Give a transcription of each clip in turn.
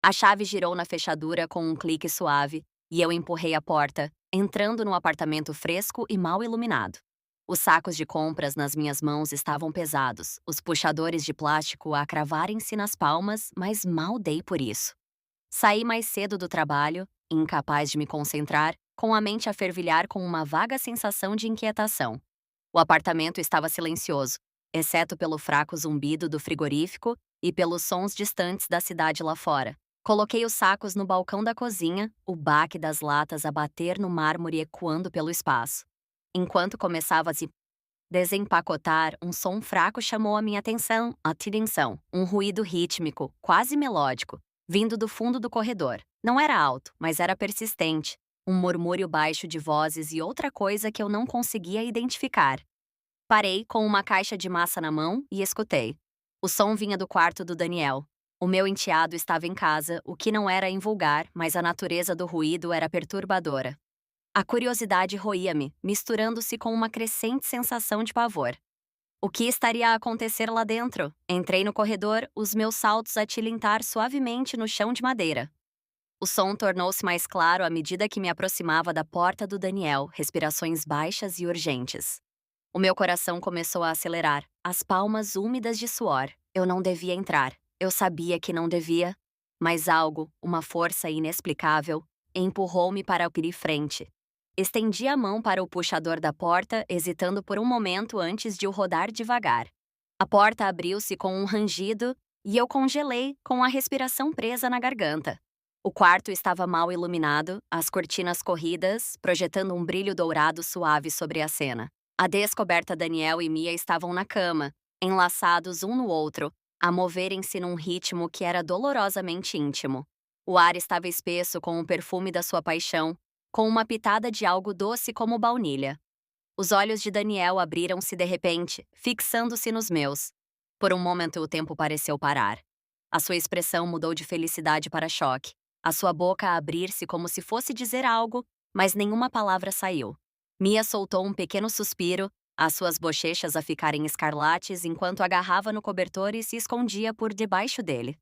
A chave girou na fechadura com um clique suave e eu empurrei a porta, entrando no apartamento fresco e mal iluminado. Os sacos de compras nas minhas mãos estavam pesados, os puxadores de plástico a cravarem-se nas palmas, mas mal dei por isso. Saí mais cedo do trabalho, incapaz de me concentrar, com a mente a fervilhar com uma vaga sensação de inquietação. O apartamento estava silencioso, exceto pelo fraco zumbido do frigorífico e pelos sons distantes da cidade lá fora. Coloquei os sacos no balcão da cozinha, o baque das latas a bater no mármore ecoando pelo espaço. Enquanto começava a se desempacotar, um som fraco chamou a minha atenção, um ruído rítmico, quase melódico, vindo do fundo do corredor. Não era alto, mas era persistente, um murmúrio baixo de vozes e outra coisa que eu não conseguia identificar. Parei com uma caixa de massa na mão e escutei. O som vinha do quarto do Daniel. O meu enteado estava em casa, o que não era invulgar, mas a natureza do ruído era perturbadora. A curiosidade roía-me, misturando-se com uma crescente sensação de pavor. O que estaria a acontecer lá dentro? Entrei no corredor, os meus saltos a tilintar suavemente no chão de madeira. O som tornou-se mais claro à medida que me aproximava da porta do Daniel, respirações baixas e urgentes. O meu coração começou a acelerar, as palmas úmidas de suor. Eu não devia entrar. Eu sabia que não devia, mas algo, uma força inexplicável, empurrou-me para o frente. Estendi a mão para o puxador da porta, hesitando por um momento antes de o rodar devagar. A porta abriu-se com um rangido e eu congelei, com a respiração presa na garganta. O quarto estava mal iluminado, as cortinas corridas, projetando um brilho dourado suave sobre a cena. A descoberta Daniel e Mia estavam na cama, enlaçados um no outro, a moverem-se num ritmo que era dolorosamente íntimo. O ar estava espesso com o perfume da sua paixão, com uma pitada de algo doce como baunilha. Os olhos de Daniel abriram-se de repente, fixando-se nos meus. Por um momento o tempo pareceu parar. A sua expressão mudou de felicidade para choque, a sua boca a abrir-se como se fosse dizer algo, mas nenhuma palavra saiu. Mia soltou um pequeno suspiro, as suas bochechas a ficarem escarlates enquanto agarrava no cobertor e se escondia por debaixo dele.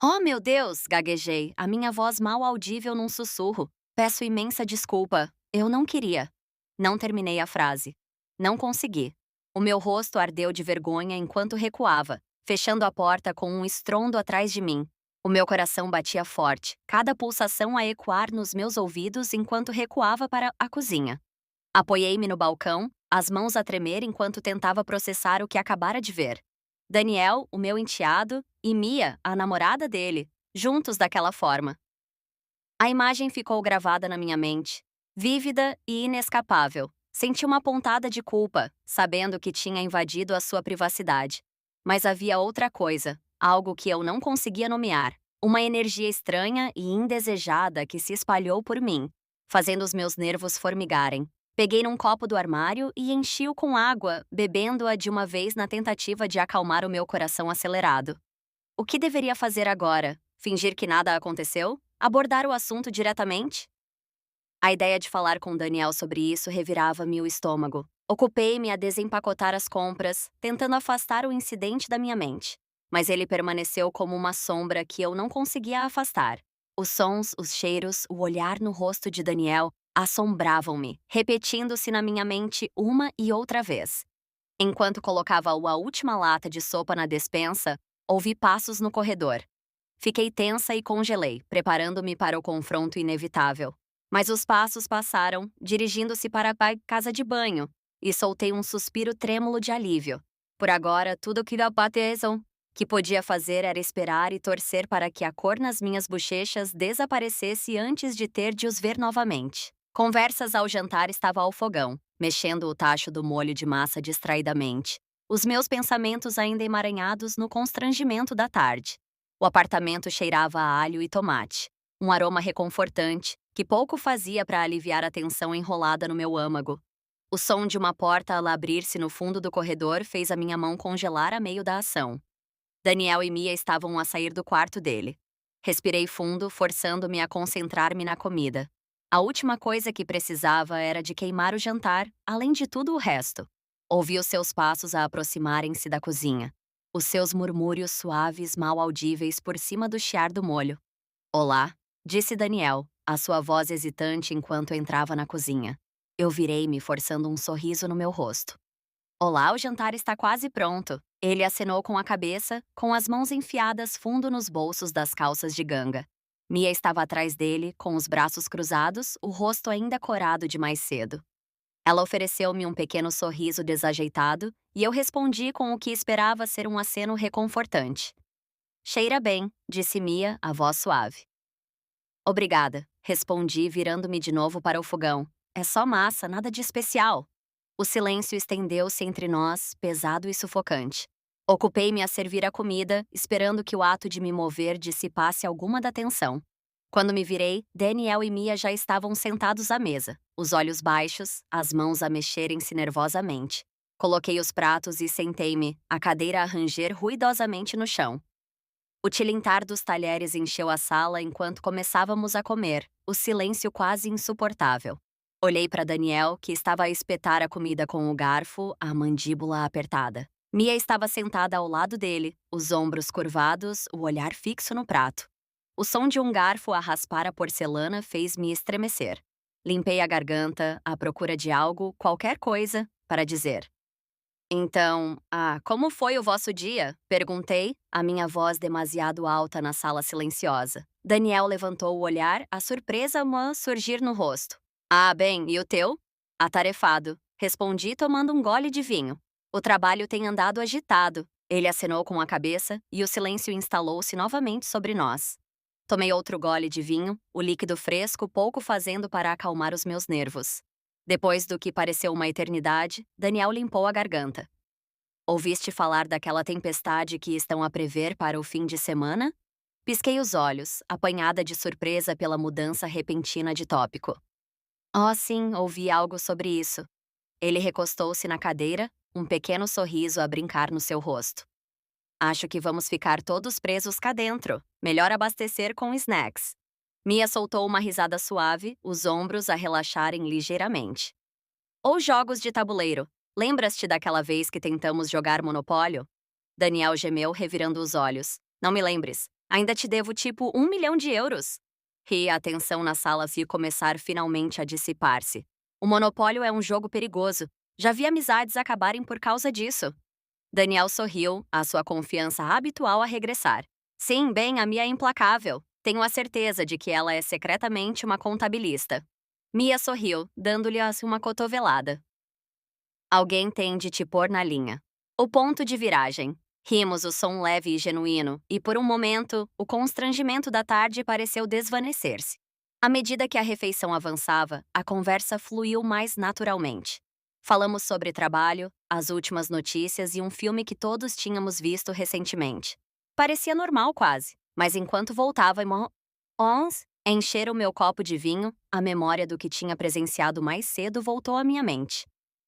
Oh, meu Deus! Gaguejei, a minha voz mal audível num sussurro. Peço imensa desculpa. Eu não queria. Não terminei a frase. Não consegui. O meu rosto ardeu de vergonha enquanto recuava, fechando a porta com um estrondo atrás de mim. O meu coração batia forte, cada pulsação a ecoar nos meus ouvidos enquanto recuava para a cozinha. Apoiei-me no balcão, as mãos a tremer enquanto tentava processar o que acabara de ver. Daniel, o meu enteado, e Mia, a namorada dele, juntos daquela forma. A imagem ficou gravada na minha mente, vívida e inescapável. Senti uma pontada de culpa, sabendo que tinha invadido a sua privacidade. Mas havia outra coisa, algo que eu não conseguia nomear. Uma energia estranha e indesejada que se espalhou por mim, fazendo os meus nervos formigarem. Peguei num copo do armário e enchi-o com água, bebendo-a de uma vez na tentativa de acalmar o meu coração acelerado. O que deveria fazer agora? Fingir que nada aconteceu? Abordar o assunto diretamente? A ideia de falar com Daniel sobre isso revirava-me o estômago. Ocupei-me a desempacotar as compras, tentando afastar o incidente da minha mente. Mas ele permaneceu como uma sombra que eu não conseguia afastar. Os sons, os cheiros, o olhar no rosto de Daniel assombravam-me, repetindo-se na minha mente uma e outra vez. Enquanto colocava a última lata de sopa na despensa, ouvi passos no corredor. Fiquei tensa e congelei, preparando-me para o confronto inevitável. Mas os passos passaram, dirigindo-se para a casa de banho, e soltei um suspiro trêmulo de alívio. Por agora, tudo que podia fazer era esperar e torcer para que a cor nas minhas bochechas desaparecesse antes de ter de os ver novamente. Conversas ao jantar estava ao fogão, mexendo o tacho do molho de massa distraidamente. Os meus pensamentos ainda emaranhados no constrangimento da tarde. O apartamento cheirava a alho e tomate, um aroma reconfortante que pouco fazia para aliviar a tensão enrolada no meu âmago. O som de uma porta al abrir-se no fundo do corredor fez a minha mão congelar a meio da ação. Daniel e Mia estavam a sair do quarto dele. Respirei fundo, forçando-me a concentrar-me na comida. A última coisa que precisava era de queimar o jantar, além de tudo o resto. Ouvi os seus passos a aproximarem-se da cozinha. os seus murmúrios suaves mal audíveis por cima do chiar do molho. Olá, disse Daniel, a sua voz hesitante enquanto entrava na cozinha. Eu virei-me forçando um sorriso no meu rosto. Olá, o jantar está quase pronto. Ele acenou com a cabeça, com as mãos enfiadas fundo nos bolsos das calças de ganga. Mia estava atrás dele, com os braços cruzados, o rosto ainda corado de mais cedo. Ela ofereceu-me um pequeno sorriso desajeitado e eu respondi com o que esperava ser um aceno reconfortante. Cheira bem, disse Mia, a voz suave. Obrigada, respondi, virando-me de novo para o fogão. É só massa, nada de especial. O silêncio estendeu-se entre nós, pesado e sufocante. Ocupei-me a servir a comida, esperando que o ato de me mover dissipasse alguma da tensão. Quando me virei, Daniel e Mia já estavam sentados à mesa, os olhos baixos, as mãos a mexerem-se nervosamente. Coloquei os pratos e sentei-me, a cadeira a ranger ruidosamente no chão. O tilintar dos talheres encheu a sala enquanto começávamos a comer, o silêncio quase insuportável. Olhei para Daniel, que estava a espetar a comida com o garfo, a mandíbula apertada. Mia estava sentada ao lado dele, os ombros curvados, o olhar fixo no prato. O som de um garfo a raspar a porcelana fez-me estremecer. Limpei a garganta, à procura de algo, qualquer coisa, para dizer. Então, como foi o vosso dia? Perguntei, a minha voz demasiado alta na sala silenciosa. Daniel levantou o olhar, a surpresa a surgir no rosto. Bem, e o teu? Atarefado. Respondi tomando um gole de vinho. O trabalho tem andado agitado. Ele acenou com a cabeça e o silêncio instalou-se novamente sobre nós. Tomei outro gole de vinho, o líquido fresco pouco fazendo para acalmar os meus nervos. Depois do que pareceu uma eternidade, Daniel limpou a garganta. Ouviste falar daquela tempestade que estão a prever para o fim de semana? Pisquei os olhos, apanhada de surpresa pela mudança repentina de tópico. Oh, sim, ouvi algo sobre isso. Ele recostou-se na cadeira, um pequeno sorriso a brincar no seu rosto. Acho que vamos ficar todos presos cá dentro. Melhor abastecer com snacks. Mia soltou uma risada suave, os ombros a relaxarem ligeiramente. Ou jogos de tabuleiro. Lembras-te daquela vez que tentamos jogar Monopólio? Daniel gemeu, revirando os olhos. Não me lembres. Ainda te devo tipo 1 milhão de euros. Ri, a tensão na sala viu começar finalmente a dissipar-se. O Monopólio é um jogo perigoso. Já vi amizades acabarem por causa disso. Daniel sorriu, a sua confiança habitual a regressar. Sim, bem, a Mia é implacável. Tenho a certeza de que ela é secretamente uma contabilista. Mia sorriu, dando-lhe uma cotovelada. Alguém tem de te pôr na linha. O ponto de viragem. Rimos o som leve e genuíno, e por um momento, o constrangimento da tarde pareceu desvanecer-se. À medida que a refeição avançava, a conversa fluiu mais naturalmente. Falamos sobre trabalho, as últimas notícias e um filme que todos tínhamos visto recentemente. Parecia normal quase, mas enquanto voltava a encher o meu copo de vinho, a memória do que tinha presenciado mais cedo voltou à minha mente.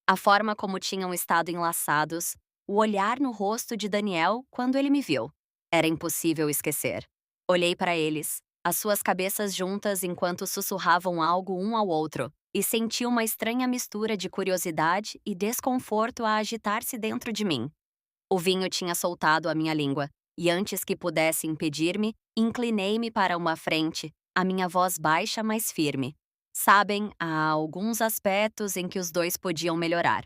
A forma como tinham estado enlaçados, o olhar no rosto de Daniel quando ele me viu. Era impossível esquecer. Olhei para eles, as suas cabeças juntas enquanto sussurravam algo um ao outro, e senti uma estranha mistura de curiosidade e desconforto a agitar-se dentro de mim. O vinho tinha soltado a minha língua, e antes que pudesse impedir-me, inclinei-me para uma frente, a minha voz baixa, mas firme. Sabem, há alguns aspectos em que os dois podiam melhorar.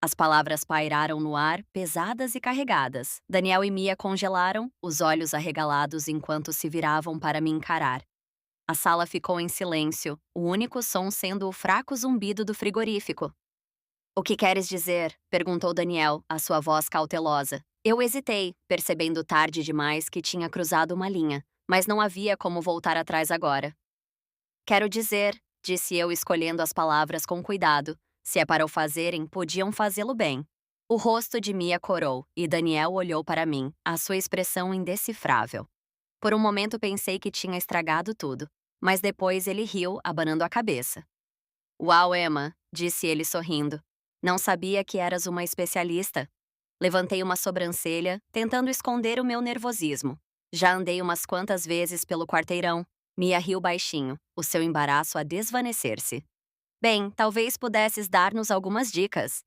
As palavras pairaram no ar, pesadas e carregadas. Daniel e Mia congelaram, os olhos arregalados enquanto se viravam para me encarar. A sala ficou em silêncio, o único som sendo o fraco zumbido do frigorífico. O que queres dizer? Perguntou Daniel, a sua voz cautelosa. Eu hesitei, percebendo tarde demais que tinha cruzado uma linha, mas não havia como voltar atrás agora. Quero dizer, disse eu escolhendo as palavras com cuidado. Se é para o fazerem, podiam fazê-lo bem. O rosto de Mia corou, e Daniel olhou para mim, a sua expressão indecifrável. Por um momento pensei que tinha estragado tudo, mas depois ele riu, abanando a cabeça. Uau, Emma, disse ele sorrindo. Não sabia que eras uma especialista. Levantei uma sobrancelha, tentando esconder o meu nervosismo. Já andei umas quantas vezes pelo quarteirão. Mia riu baixinho, o seu embaraço a desvanecer-se. Bem, talvez pudesses dar-nos algumas dicas.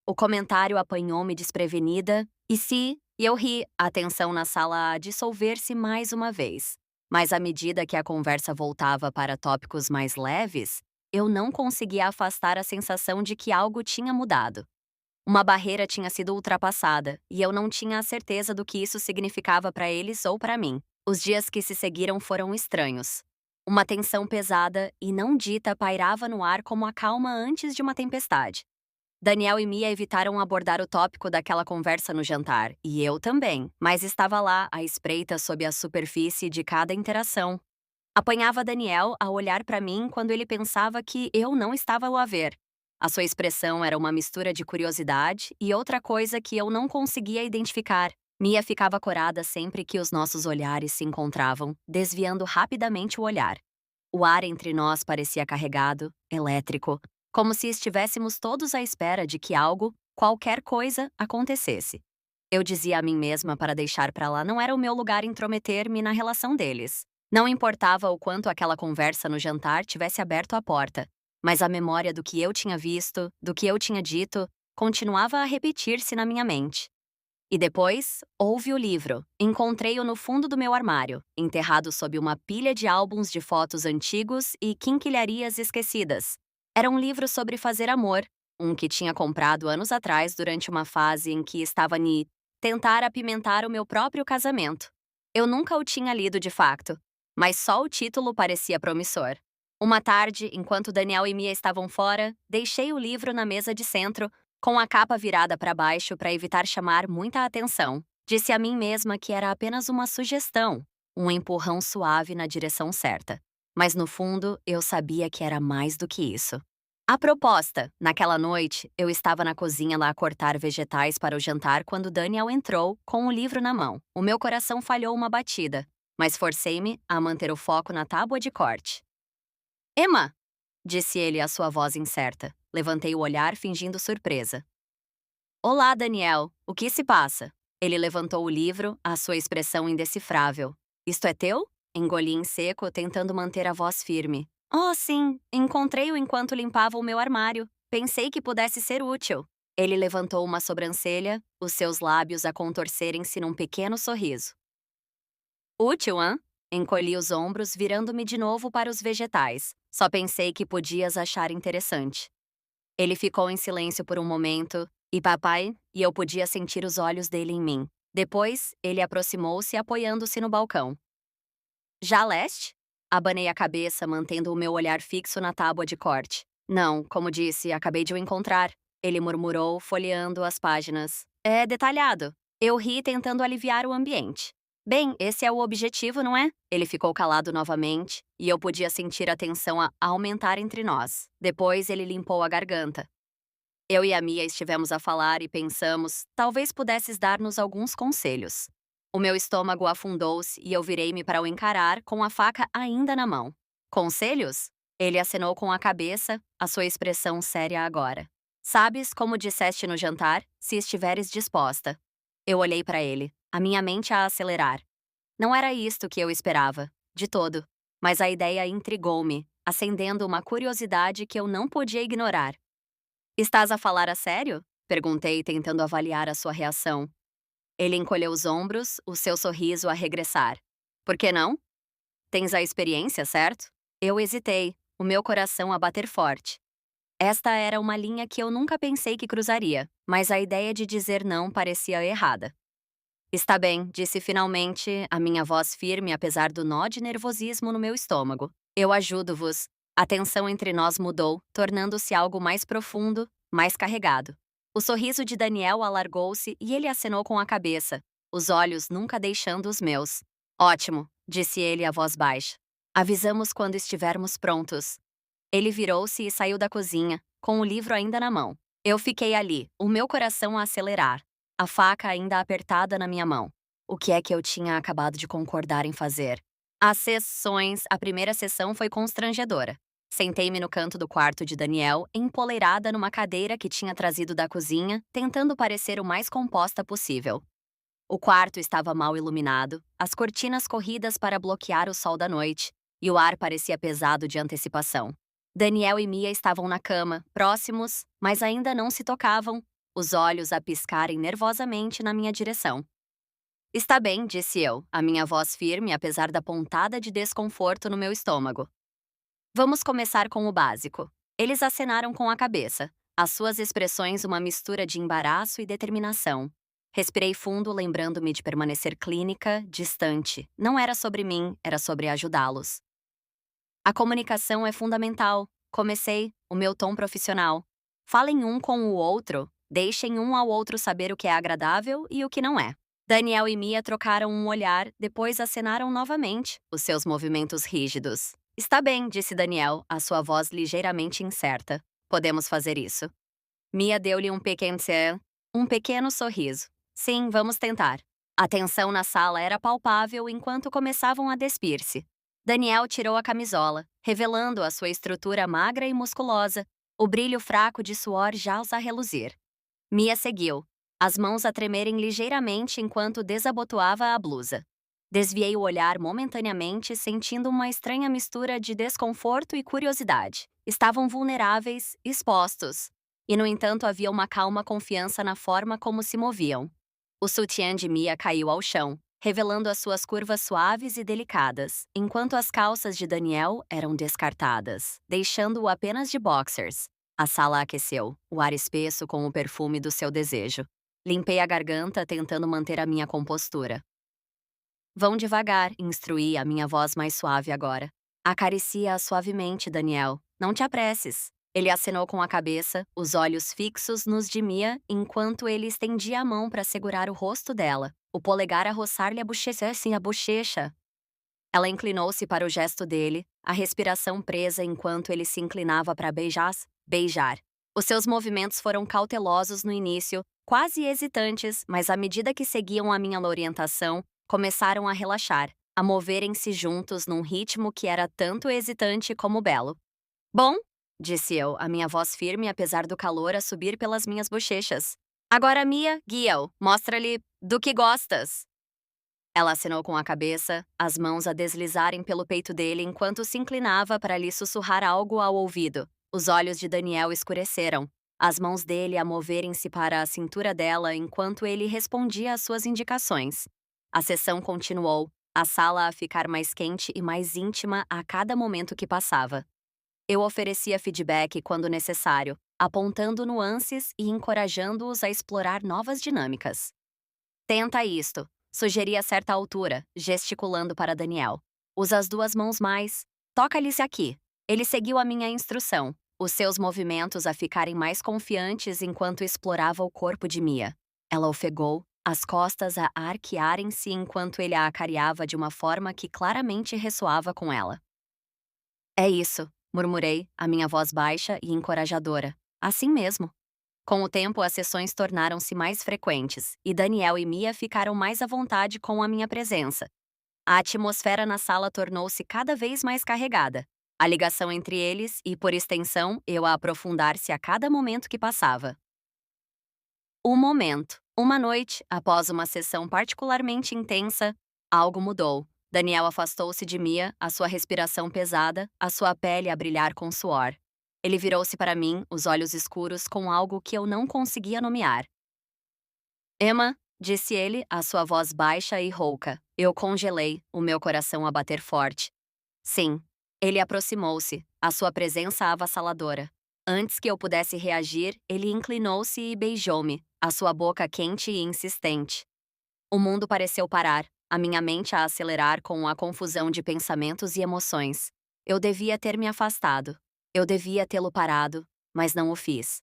O comentário apanhou-me desprevenida, e se E eu ri, a tensão na sala a dissolver-se mais uma vez. Mas à medida que a conversa voltava para tópicos mais leves, eu não conseguia afastar a sensação de que algo tinha mudado. Uma barreira tinha sido ultrapassada, e eu não tinha a certeza do que isso significava para eles ou para mim. Os dias que se seguiram foram estranhos. Uma tensão pesada e não dita pairava no ar como a calma antes de uma tempestade. Daniel e Mia evitaram abordar o tópico daquela conversa no jantar, e eu também, mas estava lá, à espreita sob a superfície de cada interação. Apanhava Daniel a olhar para mim quando ele pensava que eu não estava a ver. A sua expressão era uma mistura de curiosidade e outra coisa que eu não conseguia identificar. Mia ficava corada sempre que os nossos olhares se encontravam, desviando rapidamente o olhar. O ar entre nós parecia carregado, elétrico, como se estivéssemos todos à espera de que algo, qualquer coisa, acontecesse. Eu dizia a mim mesma para deixar pra lá, não era o meu lugar intrometer-me na relação deles. Não importava o quanto aquela conversa no jantar tivesse aberto a porta, mas a memória do que eu tinha visto, do que eu tinha dito, continuava a repetir-se na minha mente. E depois, houve o livro. Encontrei-o no fundo do meu armário, enterrado sob uma pilha de álbuns de fotos antigos e quinquilharias esquecidas. Era um livro sobre fazer amor, um que tinha comprado anos atrás durante uma fase em que estava ni tentar apimentar o meu próprio casamento. Eu nunca o tinha lido de facto, mas só o título parecia promissor. Uma tarde, enquanto Daniel e Mia estavam fora, deixei o livro na mesa de centro com a capa virada para baixo para evitar chamar muita atenção. Disse a mim mesma que era apenas uma sugestão, um empurrão suave na direção certa. Mas no fundo, eu sabia que era mais do que isso. A proposta. Naquela noite, eu estava na cozinha lá a cortar vegetais para o jantar quando Daniel entrou, com o livro na mão. O meu coração falhou uma batida, mas forcei-me a manter o foco na tábua de corte. Emma! Disse ele a sua voz incerta. Levantei o olhar fingindo surpresa. Olá, Daniel. O que se passa? Ele levantou o livro, a sua expressão indecifrável. Isto é teu? Engoli em seco, tentando manter a voz firme. Oh, sim. Encontrei-o enquanto limpava o meu armário. Pensei que pudesse ser útil. Ele levantou uma sobrancelha, os seus lábios a contorcerem-se num pequeno sorriso. Útil, hã? Encolhi os ombros, virando-me de novo para os vegetais. Só pensei que podias achar interessante. Ele ficou em silêncio por um momento, e eu podia sentir os olhos dele em mim. Depois, ele aproximou-se apoiando-se no balcão. Já leste? Abanei a cabeça, mantendo o meu olhar fixo na tábua de corte. Não, como disse, acabei de o encontrar. Ele murmurou, folheando as páginas. É detalhado. Eu ri, tentando aliviar o ambiente. Bem, esse é o objetivo, não é? Ele ficou calado novamente, e eu podia sentir a tensão a aumentar entre nós. Depois, ele limpou a garganta. Eu e a Mia estivemos a falar e pensamos, talvez pudesses dar-nos alguns conselhos. O meu estômago afundou-se e eu virei-me para o encarar com a faca ainda na mão. Conselhos? Ele acenou com a cabeça, a sua expressão séria agora. Sabes, como disseste no jantar, se estiveres disposta. Eu olhei para ele, a minha mente a acelerar. Não era isto que eu esperava, de todo. Mas a ideia intrigou-me, acendendo uma curiosidade que eu não podia ignorar. Estás a falar a sério? Perguntei, tentando avaliar a sua reação. Ele encolheu os ombros, o seu sorriso a regressar. Por que não? Tens a experiência, certo? Eu hesitei, o meu coração a bater forte. Esta era uma linha que eu nunca pensei que cruzaria, mas a ideia de dizer não parecia errada. Está bem, disse finalmente, a minha voz firme apesar do nó de nervosismo no meu estômago. Eu ajudo-vos. A tensão entre nós mudou, tornando-se algo mais profundo, mais carregado. O sorriso de Daniel alargou-se e ele acenou com a cabeça, os olhos nunca deixando os meus. Ótimo, disse ele a voz baixa. Avisamos quando estivermos prontos. Ele virou-se e saiu da cozinha, com o livro ainda na mão. Eu fiquei ali, o meu coração a acelerar, a faca ainda apertada na minha mão. O que é que eu tinha acabado de concordar em fazer? A primeira sessão foi constrangedora. Sentei-me no canto do quarto de Daniel, empoleirada numa cadeira que tinha trazido da cozinha, tentando parecer o mais composta possível. O quarto estava mal iluminado, as cortinas corridas para bloquear o sol da noite, e o ar parecia pesado de antecipação. Daniel e Mia estavam na cama, próximos, mas ainda não se tocavam, os olhos a piscarem nervosamente na minha direção. Está bem, disse eu, a minha voz firme apesar da pontada de desconforto no meu estômago. Vamos começar com o básico. Eles acenaram com a cabeça, as suas expressões uma mistura de embaraço e determinação. Respirei fundo, lembrando-me de permanecer clínica, distante. Não era sobre mim, era sobre ajudá-los. A comunicação é fundamental. Comecei, o meu tom profissional. Falem um com o outro, deixem um ao outro saber o que é agradável e o que não é. Daniel e Mia trocaram um olhar, depois acenaram novamente, os seus movimentos rígidos. Está bem, disse Daniel, a sua voz ligeiramente incerta. Podemos fazer isso. Mia deu-lhe um pequeno sorriso. Sim, vamos tentar. A tensão na sala era palpável enquanto começavam a despir-se. Daniel tirou a camisola, revelando a sua estrutura magra e musculosa, o brilho fraco de suor já a reluzir. Mia seguiu, as mãos a tremerem ligeiramente enquanto desabotoava a blusa. Desviei o olhar momentaneamente, sentindo uma estranha mistura de desconforto e curiosidade. Estavam vulneráveis, expostos. E, no entanto, havia uma calma confiança na forma como se moviam. O sutiã de Mia caiu ao chão, revelando as suas curvas suaves e delicadas, enquanto as calças de Daniel eram descartadas, deixando-o apenas de boxers. A sala aqueceu, o ar espesso com o perfume do seu desejo. Limpei a garganta, tentando manter a minha compostura. Vão devagar, instruí a minha voz mais suave agora. Acaricia-a suavemente, Daniel. Não te apresses. Ele acenou com a cabeça, os olhos fixos nos de Mia, enquanto ele estendia a mão para segurar o rosto dela, o polegar a roçar-lhe a bochecha. Ela inclinou-se para o gesto dele, a respiração presa enquanto ele se inclinava para beijar. Os seus movimentos foram cautelosos no início, quase hesitantes, mas à medida que seguiam a minha orientação, começaram a relaxar, a moverem-se juntos num ritmo que era tanto hesitante como belo. Bom, disse eu, a minha voz firme apesar do calor a subir pelas minhas bochechas. Agora, Mia, guia-o, mostra-lhe do que gostas. Ela acenou com a cabeça, as mãos a deslizarem pelo peito dele enquanto se inclinava para lhe sussurrar algo ao ouvido. Os olhos de Daniel escureceram, as mãos dele a moverem-se para a cintura dela enquanto ele respondia às suas indicações. A sessão continuou, a sala a ficar mais quente e mais íntima a cada momento que passava. Eu oferecia feedback quando necessário, apontando nuances e encorajando-os a explorar novas dinâmicas. Tenta isto, sugeri a certa altura, gesticulando para Daniel. Usa as duas mãos mais. Toca-lhes aqui. Ele seguiu a minha instrução, os seus movimentos a ficarem mais confiantes enquanto explorava o corpo de Mia. Ela ofegou, as costas a arquearem-se enquanto ele a acariava de uma forma que claramente ressoava com ela. É isso, murmurei, a minha voz baixa e encorajadora. Assim mesmo. Com o tempo, as sessões tornaram-se mais frequentes, e Daniel e Mia ficaram mais à vontade com a minha presença. A atmosfera na sala tornou-se cada vez mais carregada. A ligação entre eles e, por extensão, eu a aprofundar-se a cada momento que passava. O momento. Uma noite, após uma sessão particularmente intensa, algo mudou. Daniel afastou-se de Mia, a sua respiração pesada, a sua pele a brilhar com suor. Ele virou-se para mim, os olhos escuros, com algo que eu não conseguia nomear. Emma, disse ele, a sua voz baixa e rouca. Eu congelei, o meu coração a bater forte. Sim. Ele aproximou-se, a sua presença avassaladora. Antes que eu pudesse reagir, ele inclinou-se e beijou-me, a sua boca quente e insistente. O mundo pareceu parar, a minha mente a acelerar com a confusão de pensamentos e emoções. Eu devia ter me afastado. Eu devia tê-lo parado, mas não o fiz.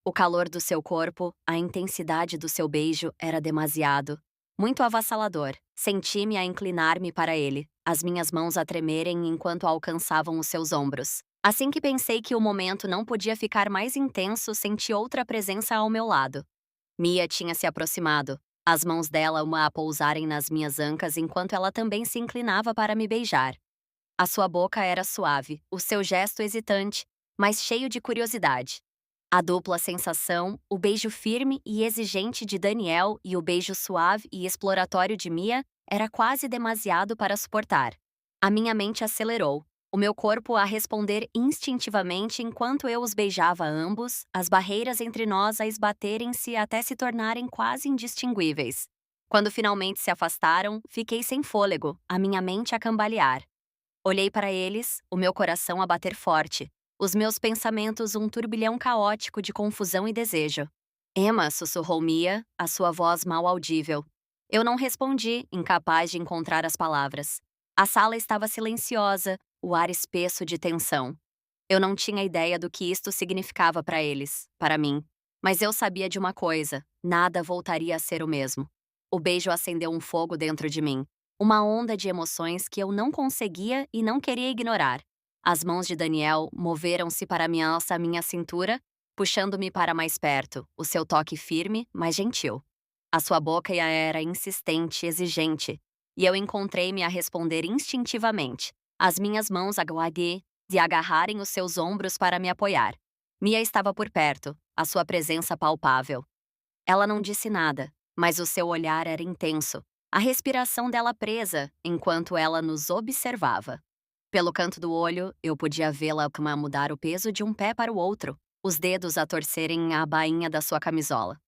O calor do seu corpo, a intensidade do seu beijo era demasiado. Muito avassalador. Senti-me a inclinar-me para ele, as minhas mãos a tremerem enquanto alcançavam os seus ombros. Assim que pensei que o momento não podia ficar mais intenso, senti outra presença ao meu lado. Mia tinha se aproximado, as mãos dela uma a pousarem nas minhas ancas enquanto ela também se inclinava para me beijar. A sua boca era suave, o seu gesto hesitante, mas cheio de curiosidade. A dupla sensação, o beijo firme e exigente de Daniel e o beijo suave e exploratório de Mia, era quase demasiado para suportar. A minha mente acelerou, o meu corpo a responder instintivamente enquanto eu os beijava ambos, as barreiras entre nós a esbaterem-se até se tornarem quase indistinguíveis. Quando finalmente se afastaram, fiquei sem fôlego, a minha mente a cambalear. Olhei para eles, o meu coração a bater forte, os meus pensamentos um turbilhão caótico de confusão e desejo. Emma, sussurrou Mia, a sua voz mal audível. Eu não respondi, incapaz de encontrar as palavras. A sala estava silenciosa, o ar espesso de tensão. Eu não tinha ideia do que isto significava para eles, para mim. Mas eu sabia de uma coisa: nada voltaria a ser o mesmo. O beijo acendeu um fogo dentro de mim, uma onda de emoções que eu não conseguia e não queria ignorar. As mãos de Daniel moveram-se para minha cintura, puxando-me para mais perto, o seu toque firme, mas gentil. A sua boca era insistente, exigente, e eu encontrei-me a responder instintivamente. As minhas mãos aguardei de agarrarem os seus ombros para me apoiar. Mia estava por perto, a sua presença palpável. Ela não disse nada, mas o seu olhar era intenso, a respiração dela presa enquanto ela nos observava. Pelo canto do olho, eu podia vê-la mudar o peso de um pé para o outro, os dedos a torcerem a bainha da sua camisola.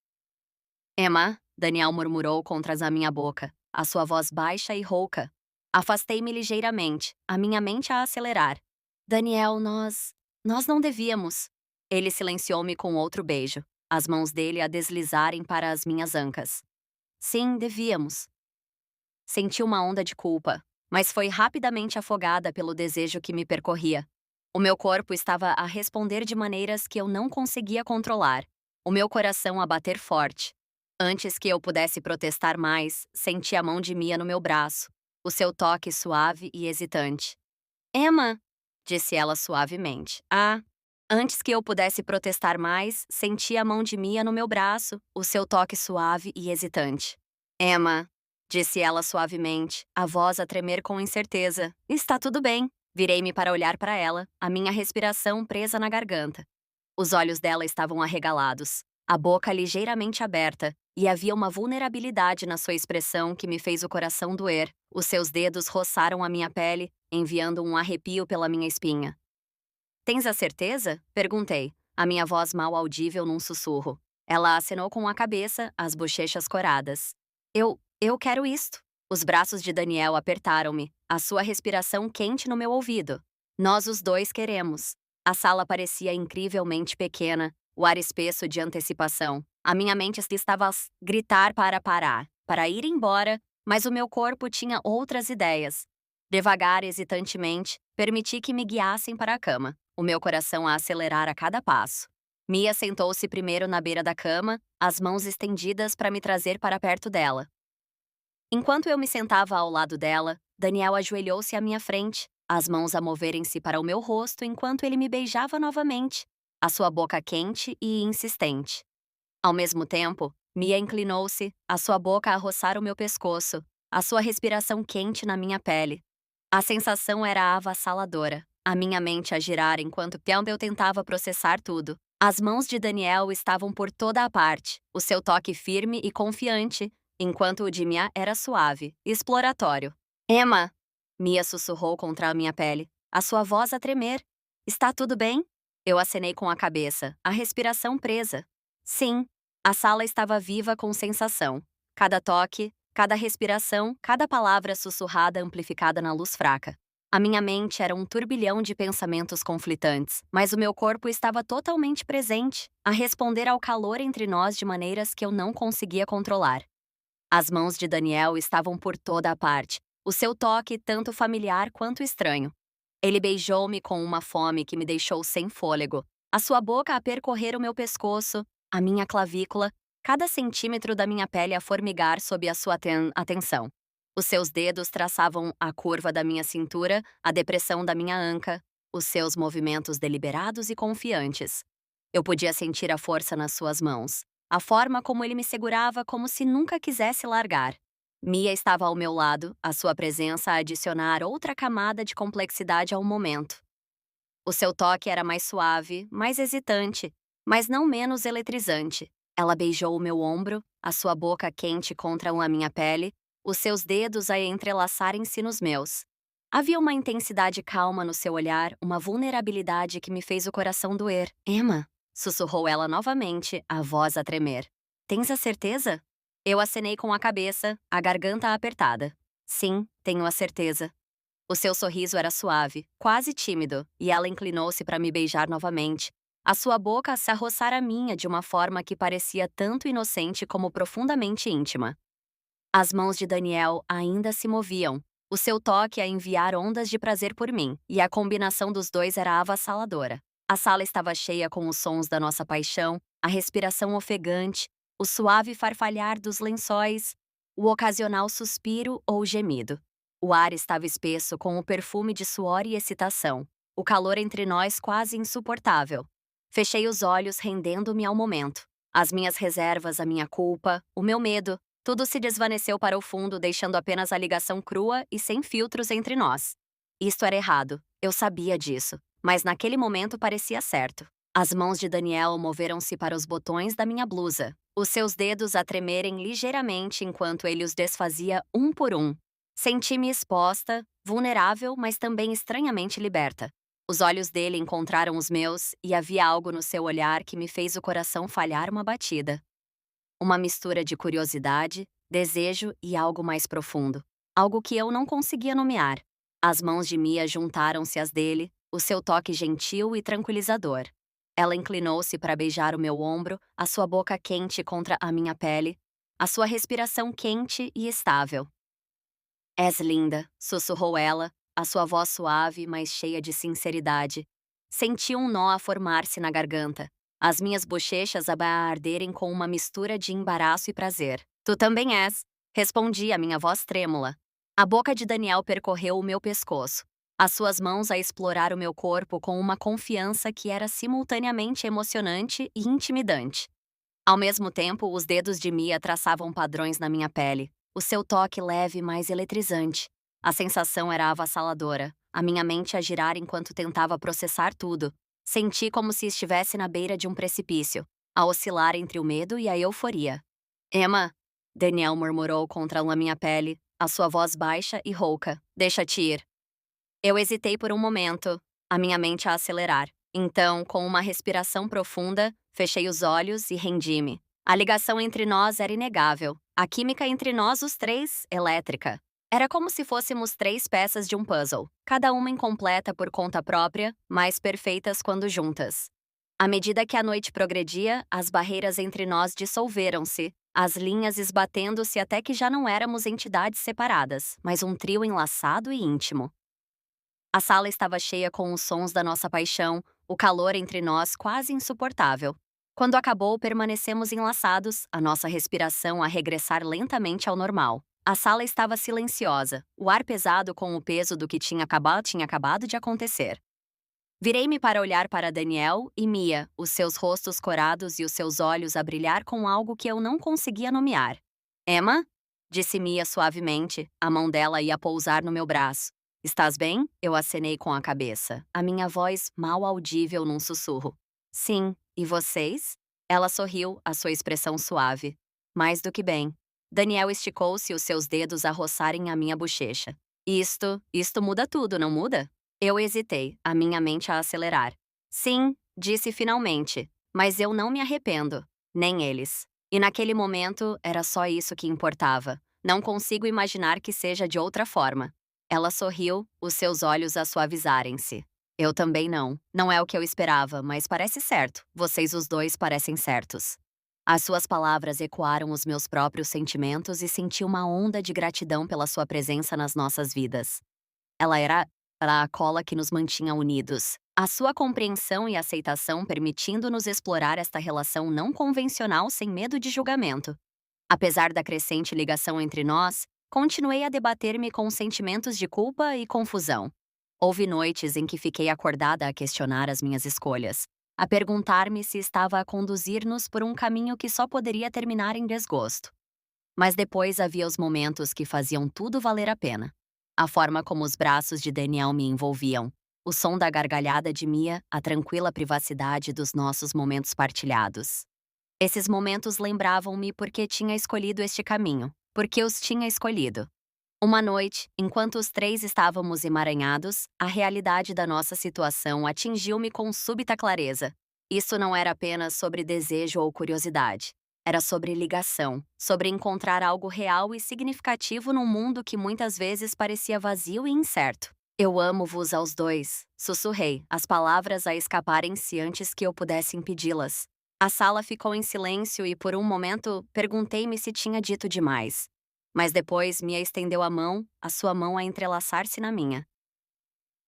Emma, Daniel murmurou contra a minha boca, a sua voz baixa e rouca. Afastei-me ligeiramente, a minha mente a acelerar. Daniel, nós não devíamos. Ele silenciou-me com outro beijo, as mãos dele a deslizarem para as minhas ancas. Sim, devíamos. Senti uma onda de culpa, mas foi rapidamente afogada pelo desejo que me percorria. O meu corpo estava a responder de maneiras que eu não conseguia controlar, o meu coração a bater forte. Antes que eu pudesse protestar mais, senti a mão de Mia no meu braço, o seu toque suave e hesitante. Emma, disse ela suavemente. Ah. Antes que eu pudesse protestar mais, senti a mão de Mia no meu braço, o seu toque suave e hesitante. Emma, disse ela suavemente, a voz a tremer com incerteza. Está tudo bem. Virei-me para olhar para ela, a minha respiração presa na garganta. Os olhos dela estavam arregalados, a boca ligeiramente aberta, e havia uma vulnerabilidade na sua expressão que me fez o coração doer. Os seus dedos roçaram a minha pele, enviando um arrepio pela minha espinha. Tens a certeza? Perguntei, a minha voz mal audível num sussurro. Ela acenou com a cabeça, as bochechas coradas. Eu quero isto. Os braços de Daniel apertaram-me, a sua respiração quente no meu ouvido. Nós os dois queremos. A sala parecia incrivelmente pequena, o ar espesso de antecipação. A minha mente estava a gritar para parar, para ir embora, mas o meu corpo tinha outras ideias. Devagar, hesitantemente, permiti que me guiassem para a cama, o meu coração a acelerar a cada passo. Mia sentou-se primeiro na beira da cama, as mãos estendidas para me trazer para perto dela. Enquanto eu me sentava ao lado dela, Daniel ajoelhou-se à minha frente, as mãos a moverem-se para o meu rosto enquanto ele me beijava novamente, a sua boca quente e insistente. Ao mesmo tempo, Mia inclinou-se, a sua boca a roçar o meu pescoço, a sua respiração quente na minha pele. A sensação era avassaladora, a minha mente a girar enquanto eu tentava processar tudo. As mãos de Daniel estavam por toda a parte, o seu toque firme e confiante, enquanto o de Mia era suave, exploratório. Emma! Mia sussurrou contra a minha pele, a sua voz a tremer. Está tudo bem? Eu acenei com a cabeça, a respiração presa. Sim. A sala estava viva com sensação. Cada toque, cada respiração, cada palavra sussurrada amplificada na luz fraca. A minha mente era um turbilhão de pensamentos conflitantes, mas o meu corpo estava totalmente presente, a responder ao calor entre nós de maneiras que eu não conseguia controlar. As mãos de Daniel estavam por toda a parte, o seu toque tanto familiar quanto estranho. Ele beijou-me com uma fome que me deixou sem fôlego, a sua boca a percorrer o meu pescoço, a minha clavícula, cada centímetro da minha pele a formigar sob a sua atenção. Os seus dedos traçavam a curva da minha cintura, a depressão da minha anca, os seus movimentos deliberados e confiantes. Eu podia sentir a força nas suas mãos, a forma como ele me segurava como se nunca quisesse largar. Mia estava ao meu lado, a sua presença a adicionar outra camada de complexidade ao momento. O seu toque era mais suave, mais hesitante, mas não menos eletrizante. Ela beijou o meu ombro, a sua boca quente contra a minha pele, os seus dedos a entrelaçarem-se nos meus. Havia uma intensidade calma no seu olhar, uma vulnerabilidade que me fez o coração doer. Emma, sussurrou ela novamente, a voz a tremer. Tens a certeza? Eu acenei com a cabeça, a garganta apertada. Sim, tenho a certeza. O seu sorriso era suave, quase tímido, e ela inclinou-se para me beijar novamente. A sua boca se roçar a minha de uma forma que parecia tanto inocente como profundamente íntima. As mãos de Daniel ainda se moviam, o seu toque a enviar ondas de prazer por mim, e a combinação dos dois era avassaladora. A sala estava cheia com os sons da nossa paixão, a respiração ofegante, o suave farfalhar dos lençóis, o ocasional suspiro ou gemido. O ar estava espesso com o perfume de suor e excitação, o calor entre nós quase insuportável. Fechei os olhos, rendendo-me ao momento. As minhas reservas, a minha culpa, o meu medo, tudo se desvaneceu para o fundo, deixando apenas a ligação crua e sem filtros entre nós. Isto era errado, eu sabia disso, mas naquele momento parecia certo. As mãos de Daniel moveram-se para os botões da minha blusa, os seus dedos a tremerem ligeiramente enquanto ele os desfazia um por um. Senti-me exposta, vulnerável, mas também estranhamente liberta. Os olhos dele encontraram os meus e havia algo no seu olhar que me fez o coração falhar uma batida. Uma mistura de curiosidade, desejo e algo mais profundo. Algo que eu não conseguia nomear. As mãos de Mia juntaram-se às dele, o seu toque gentil e tranquilizador. Ela inclinou-se para beijar o meu ombro, a sua boca quente contra a minha pele, a sua respiração quente e estável. És linda, sussurrou ela, a sua voz suave, mas cheia de sinceridade. Senti um nó a formar-se na garganta. As minhas bochechas a arderem com uma mistura de embaraço e prazer. Tu também és, respondi a minha voz trêmula. A boca de Daniel percorreu o meu pescoço. As suas mãos a explorar o meu corpo com uma confiança que era simultaneamente emocionante e intimidante. Ao mesmo tempo, os dedos de Mia traçavam padrões na minha pele. O seu toque leve, mas eletrizante. A sensação era avassaladora, a minha mente a girar enquanto tentava processar tudo. Senti como se estivesse na beira de um precipício, a oscilar entre o medo e a euforia. Emma, Daniel murmurou contra a minha pele, a sua voz baixa e rouca. Deixa-te ir. Eu hesitei por um momento, a minha mente a acelerar. Então, com uma respiração profunda, fechei os olhos e rendi-me. A ligação entre nós era inegável. A química entre nós, os três, elétrica. Era como se fôssemos três peças de um puzzle, cada uma incompleta por conta própria, mas perfeitas quando juntas. À medida que a noite progredia, as barreiras entre nós dissolveram-se, as linhas esbatendo-se até que já não éramos entidades separadas, mas um trio enlaçado e íntimo. A sala estava cheia com os sons da nossa paixão, o calor entre nós quase insuportável. Quando acabou, permanecemos enlaçados, a nossa respiração a regressar lentamente ao normal. A sala estava silenciosa, o ar pesado com o peso do que tinha acabado de acontecer. Virei-me para olhar para Daniel e Mia, os seus rostos corados e os seus olhos a brilhar com algo que eu não conseguia nomear. Emma? Disse Mia suavemente, a mão dela ia pousar no meu braço. Estás bem? Eu acenei com a cabeça, a minha voz mal audível num sussurro. Sim, e vocês? Ela sorriu, a sua expressão suave. Mais do que bem. Daniel esticou-se, os seus dedos a roçarem a minha bochecha. Isto muda tudo, não muda? Eu hesitei, a minha mente a acelerar. Sim, disse finalmente, mas eu não me arrependo, nem eles. E naquele momento, era só isso que importava. Não consigo imaginar que seja de outra forma. Ela sorriu, os seus olhos a suavizarem-se. Eu também não. Não é o que eu esperava, mas parece certo. Vocês os dois parecem certos. As suas palavras ecoaram os meus próprios sentimentos e senti uma onda de gratidão pela sua presença nas nossas vidas. Ela era a cola que nos mantinha unidos. A sua compreensão e aceitação permitindo-nos explorar esta relação não convencional sem medo de julgamento. Apesar da crescente ligação entre nós, continuei a debater-me com sentimentos de culpa e confusão. Houve noites em que fiquei acordada a questionar as minhas escolhas, a perguntar-me se estava a conduzir-nos por um caminho que só poderia terminar em desgosto. Mas depois havia os momentos que faziam tudo valer a pena. A forma como os braços de Daniel me envolviam, o som da gargalhada de Mia, a tranquila privacidade dos nossos momentos partilhados. Esses momentos lembravam-me porque tinha escolhido este caminho, porque os tinha escolhido. Uma noite, enquanto os três estávamos emaranhados, a realidade da nossa situação atingiu-me com súbita clareza. Isso não era apenas sobre desejo ou curiosidade. Era sobre ligação, sobre encontrar algo real e significativo num mundo que muitas vezes parecia vazio e incerto. Eu amo-vos aos dois, sussurrei, as palavras a escaparem-se antes que eu pudesse impedi-las. A sala ficou em silêncio e por um momento perguntei-me se tinha dito demais. Mas depois Mia estendeu a sua mão a entrelaçar-se na minha.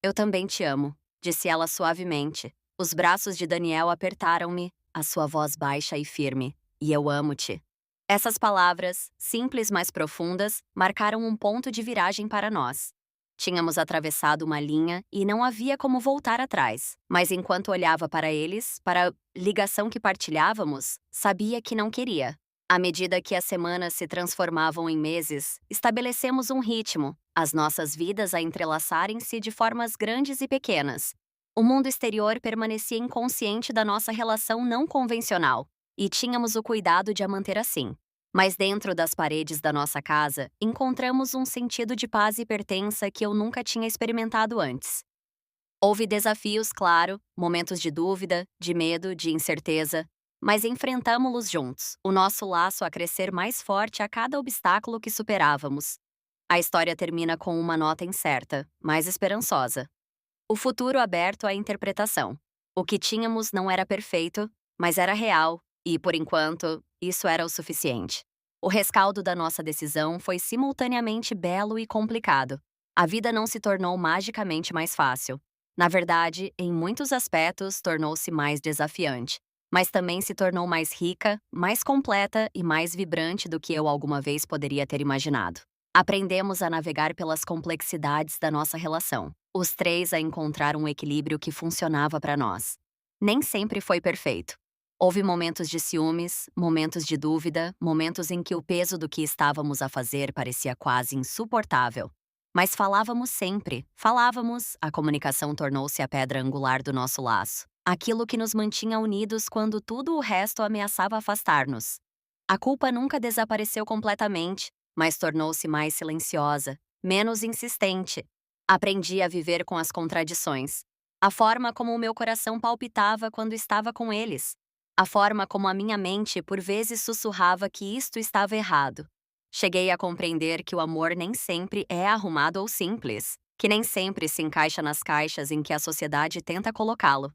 Eu também te amo, disse ela suavemente. Os braços de Daniel apertaram-me, a sua voz baixa e firme. E eu amo-te. Essas palavras, simples mas profundas, marcaram um ponto de viragem para nós. Tínhamos atravessado uma linha e não havia como voltar atrás. Mas enquanto olhava para eles, para a ligação que partilhávamos, sabia que não queria. À medida que as semanas se transformavam em meses, estabelecemos um ritmo, as nossas vidas a entrelaçarem-se de formas grandes e pequenas. O mundo exterior permanecia inconsciente da nossa relação não convencional, e tínhamos o cuidado de a manter assim. Mas dentro das paredes da nossa casa, encontramos um sentido de paz e pertença que eu nunca tinha experimentado antes. Houve desafios, claro, momentos de dúvida, de medo, de incerteza, mas enfrentamo-los juntos, o nosso laço a crescer mais forte a cada obstáculo que superávamos. A história termina com uma nota incerta, mas esperançosa. O futuro aberto à interpretação. O que tínhamos não era perfeito, mas era real, e, por enquanto, isso era o suficiente. O rescaldo da nossa decisão foi simultaneamente belo e complicado. A vida não se tornou magicamente mais fácil. Na verdade, em muitos aspectos, tornou-se mais desafiante, mas também se tornou mais rica, mais completa e mais vibrante do que eu alguma vez poderia ter imaginado. Aprendemos a navegar pelas complexidades da nossa relação, os três a encontrar um equilíbrio que funcionava para nós. Nem sempre foi perfeito. Houve momentos de ciúmes, momentos de dúvida, momentos em que o peso do que estávamos a fazer parecia quase insuportável. Mas falávamos sempre, a comunicação tornou-se a pedra angular do nosso laço, aquilo que nos mantinha unidos quando tudo o resto ameaçava afastar-nos. A culpa nunca desapareceu completamente, mas tornou-se mais silenciosa, menos insistente. Aprendi a viver com as contradições. A forma como o meu coração palpitava quando estava com eles. A forma como a minha mente por vezes sussurrava que isto estava errado. Cheguei a compreender que o amor nem sempre é arrumado ou simples, que nem sempre se encaixa nas caixas em que a sociedade tenta colocá-lo.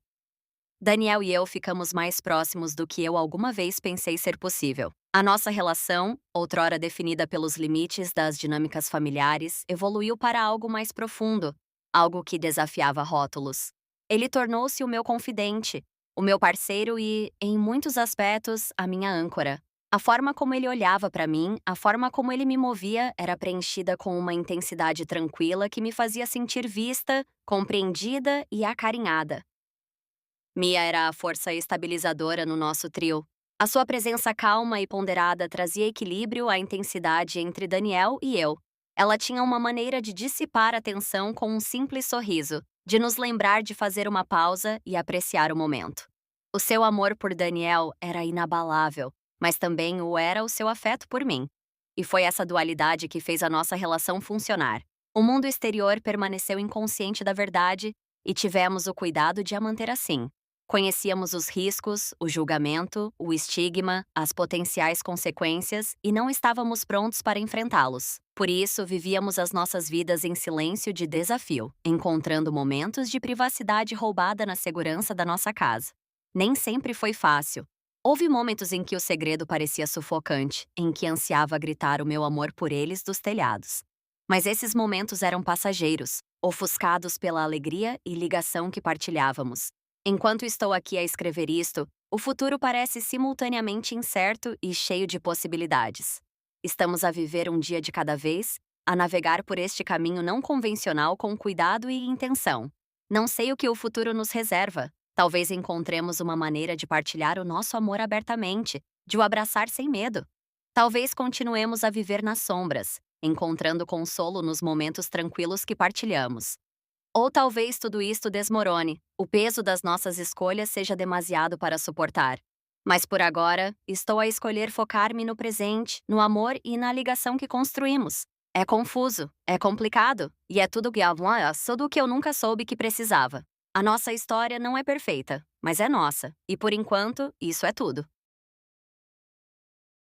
Daniel e eu ficamos mais próximos do que eu alguma vez pensei ser possível. A nossa relação, outrora definida pelos limites das dinâmicas familiares, evoluiu para algo mais profundo, algo que desafiava rótulos. Ele tornou-se o meu confidente, o meu parceiro e, em muitos aspectos, a minha âncora. A forma como ele olhava para mim, a forma como ele me movia, era preenchida com uma intensidade tranquila que me fazia sentir vista, compreendida e acarinhada. Mia era a força estabilizadora no nosso trio. A sua presença calma e ponderada trazia equilíbrio à intensidade entre Daniel e eu. Ela tinha uma maneira de dissipar a tensão com um simples sorriso, de nos lembrar de fazer uma pausa e apreciar o momento. O seu amor por Daniel era inabalável, mas também o era o seu afeto por mim. E foi essa dualidade que fez a nossa relação funcionar. O mundo exterior permaneceu inconsciente da verdade e tivemos o cuidado de a manter assim. Conhecíamos os riscos, o julgamento, o estigma, as potenciais consequências e não estávamos prontos para enfrentá-los. Por isso, vivíamos as nossas vidas em silêncio de desafio, encontrando momentos de privacidade roubada na segurança da nossa casa. Nem sempre foi fácil. Houve momentos em que o segredo parecia sufocante, em que ansiava gritar o meu amor por eles dos telhados. Mas esses momentos eram passageiros, ofuscados pela alegria e ligação que partilhávamos. Enquanto estou aqui a escrever isto, o futuro parece simultaneamente incerto e cheio de possibilidades. Estamos a viver um dia de cada vez, a navegar por este caminho não convencional com cuidado e intenção. Não sei o que o futuro nos reserva. Talvez encontremos uma maneira de partilhar o nosso amor abertamente, de o abraçar sem medo. Talvez continuemos a viver nas sombras, encontrando consolo nos momentos tranquilos que partilhamos. Ou talvez tudo isto desmorone, o peso das nossas escolhas seja demasiado para suportar. Mas por agora, estou a escolher focar-me no presente, no amor e na ligação que construímos. É confuso, é complicado, e é tudo o que eu nunca soube que precisava. A nossa história não é perfeita, mas é nossa, e por enquanto, isso é tudo.